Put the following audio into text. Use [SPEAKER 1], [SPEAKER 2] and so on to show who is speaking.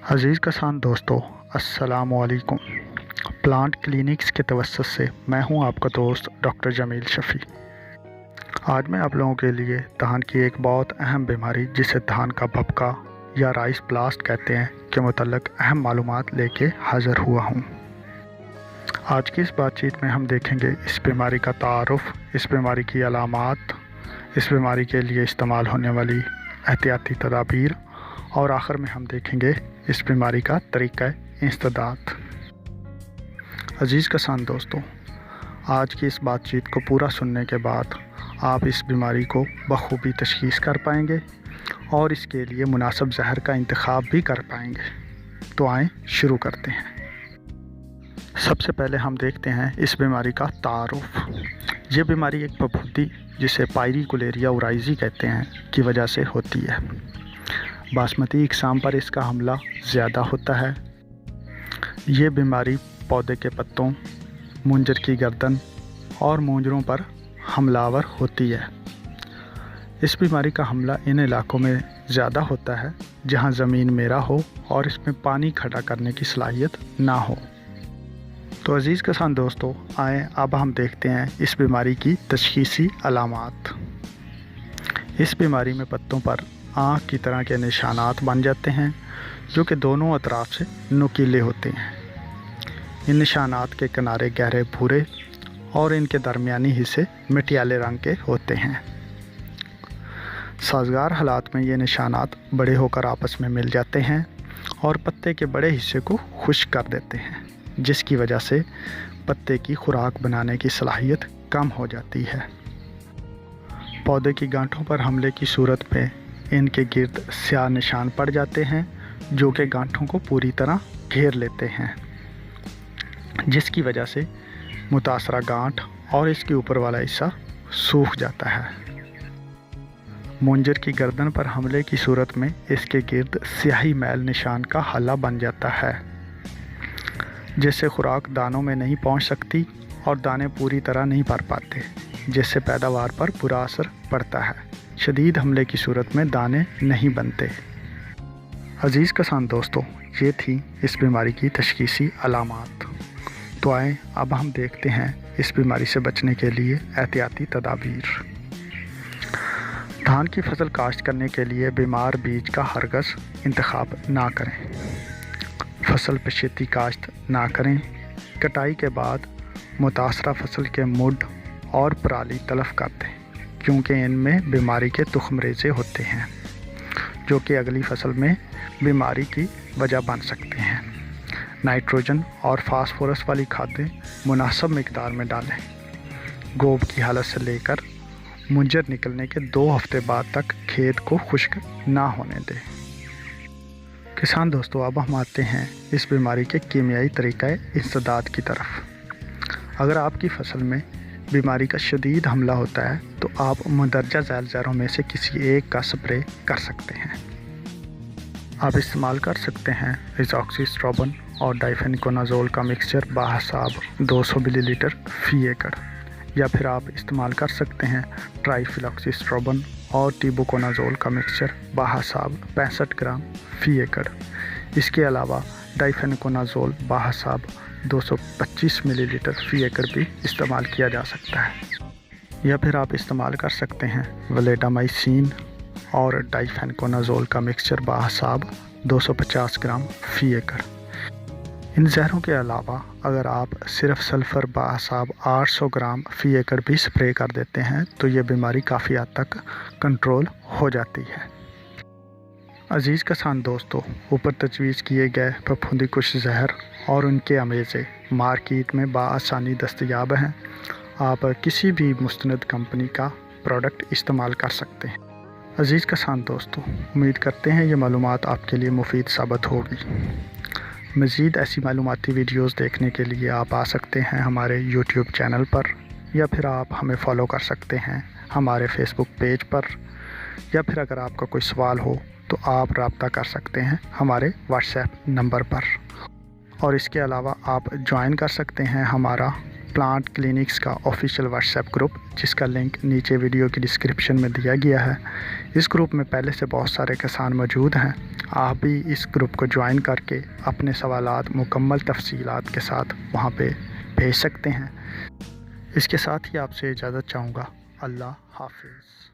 [SPEAKER 1] अज़ीज़ कसान दोस्तों, अस्सलाम वालेकुम। प्लांट क्लिनिक्स के तवस्सुस से मैं हूं आपका दोस्त डॉक्टर जमील शफ़ी। आज मैं आप लोगों के लिए धान की एक बहुत अहम बीमारी जिसे धान का भपका या राइस ब्लास्ट कहते हैं के मुतल्लिक़ अहम मालूमात लेके हाज़िर हुआ हूं। आज की इस बातचीत में हम देखेंगे इस बीमारी का तारुफ़, इस बीमारी की अलामात, इस बीमारी के लिए इस्तेमाल होने वाली एहतियाती तदाबीर और आखिर में हम देखेंगे इस बीमारी का तरीक़ा इंसदाद। अज़ीज़ किसान दोस्तों, आज की इस बातचीत को पूरा सुनने के बाद आप इस बीमारी को बखूबी तशख़ीस कर पाएंगे और इसके लिए मुनासिब ज़हर का इंतख़ाब भी कर पाएंगे। तो आएँ शुरू करते हैं। सबसे पहले हम देखते हैं इस बीमारी का तारुफ़। ये बीमारी एक फफूंदी जिसे पायरिकुलेरिया ओराइज़ी कहते हैं की वजह से होती है। बासमती इकसाम पर इसका हमला ज़्यादा होता है। ये बीमारी पौधे के पत्तों, मुंजर की गर्दन और मूंजरों पर हमलावर होती है। इस बीमारी का हमला इन इलाकों में ज़्यादा होता है जहां ज़मीन मेरा हो और इसमें पानी खड़ा करने की सलाहियत ना हो। तो अज़ीज़ किसान दोस्तों, आएँ अब हम देखते हैं इस बीमारी की तशख़ीसी अलामात। इस बीमारी में पत्तों पर आँख की तरह के निशानात बन जाते हैं जो कि दोनों अतराफ से नुकीले होते हैं। इन निशानात के किनारे गहरे भूरे और इनके दरमियानी हिस्से मटियाले रंग के होते हैं। साज़गार हालात में ये निशानात बड़े होकर आपस में मिल जाते हैं और पत्ते के बड़े हिस्से को खुश्क कर देते हैं, जिसकी वजह से पत्ते की खुराक बनाने की सलाहियत कम हो जाती है। पौधे की गांठों पर हमले की सूरत में इनके गिर्द स्याह निशान पड़ जाते हैं जो कि गांठों को पूरी तरह घेर लेते हैं, जिसकी वजह से मुतासरा गांठ और इसके ऊपर वाला हिस्सा सूख जाता है। मुंजर की गर्दन पर हमले की सूरत में इसके गिर्द स्याही मैल निशान का हल्ला बन जाता है, जिससे खुराक दानों में नहीं पहुंच सकती और दाने पूरी तरह नहीं भर पाते, जिससे पैदावार पर बुरा असर पड़ता है। शदीद हमले की सूरत में दाने नहीं बनते। अज़ीज़ किसान दोस्तों, ये थी इस बीमारी की तशख़ीसी अलामात। तो आएँ अब हम देखते हैं इस बीमारी से बचने के लिए एहतियाती तदाबीर। धान की फसल काश्त करने के लिए बीमार बीज का हरगज़ इंतखाब ना करें। फसल पछेती काश्त ना करें। कटाई के बाद मुतासरा फसल के मुड और पराली तलफ़ कर दें, क्योंकि इनमें बीमारी के तुख़मरेज़े होते हैं जो कि अगली फसल में बीमारी की वजह बन सकते हैं। नाइट्रोजन और फास्फोरस वाली खादें मुनासिब मिक़दार में डालें। गोब की हालत से लेकर मुंजर निकलने के 2 हफ्ते बाद तक खेत को खुश्क ना होने दें। किसान दोस्तों, अब हम आते हैं इस बीमारी के कीमियाई तरीक़ा इंसदाद की तरफ। अगर आपकी फसल में बीमारी का शदीद हमला होता है तो आप मंदरजा झैल ज़हरों में से किसी एक का स्प्रे कर सकते हैं। आप इस्तेमाल कर सकते हैं एज़ॉक्सिस्ट्रोबिन और डाइफेनिकोनाज़ोल का मिक्सचर बाहिसाब 200 मिलीलीटर फ़ी एकड़, या फिर आप इस्तेमाल कर सकते हैं ट्राइफ्लॉक्सिस्ट्रोबिन और टिबुकोनाज़ोल का मिक्सचर बाहिसाब 65 ग्राम फ़ी एकड़। इसके अलावा डाइफेनिकोनाज़ोल बाहिसाब 225 मिलीलीटर फ़ी एकड़ भी इस्तेमाल किया जा सकता है, या फिर आप इस्तेमाल कर सकते हैं वलेटामाइसिन और डाइफेनिकोनाज़ोल का मिक्सचर बाहिसाब 250 ग्राम फ़ी एकड़। इन जहरों के अलावा अगर आप सिर्फ सल्फ़र बाहिसाब 800 ग्राम फ़ी एकड़ भी स्प्रे कर देते हैं तो ये बीमारी काफ़ी हद तक कंट्रोल हो जाती है। अज़ीज़ किसान दोस्तों, ऊपर तजवीज़ किए गए फफूंदी कुश ज़हर और उनके अमेज़े मार्केट में बआसानी दस्तयाब हैं। आप किसी भी मुस्तनद कंपनी का प्रोडक्ट इस्तेमाल कर सकते हैं। अज़ीज़ किसान दोस्तों, उम्मीद करते हैं ये मालूमात आपके लिए मुफीद साबित होगी। मज़ीद ऐसी मालूमाती वीडियोज़ देखने के लिए आप आ सकते हैं हमारे यूट्यूब चैनल पर, या फिर आप हमें फ़ॉलो कर सकते हैं हमारे फेसबुक पेज पर, या फिर अगर आपका कोई सवाल हो तो आप रब्ता कर सकते हैं हमारे व्हाट्सएप नंबर पर। और इसके अलावा आप ज्वाइन कर सकते हैं हमारा प्लांट क्लिनिक्स का ऑफिशियल व्हाट्सएप ग्रुप, जिसका लिंक नीचे वीडियो की डिस्क्रिप्शन में दिया गया है। इस ग्रुप में पहले से बहुत सारे किसान मौजूद हैं। आप भी इस ग्रुप को ज्वाइन करके अपने सवालात मुकम्मल तफसीलात के साथ वहाँ पे भेज सकते हैं। इसके साथ ही आपसे इजाज़त चाहूँगा। अल्लाह हाफिज़।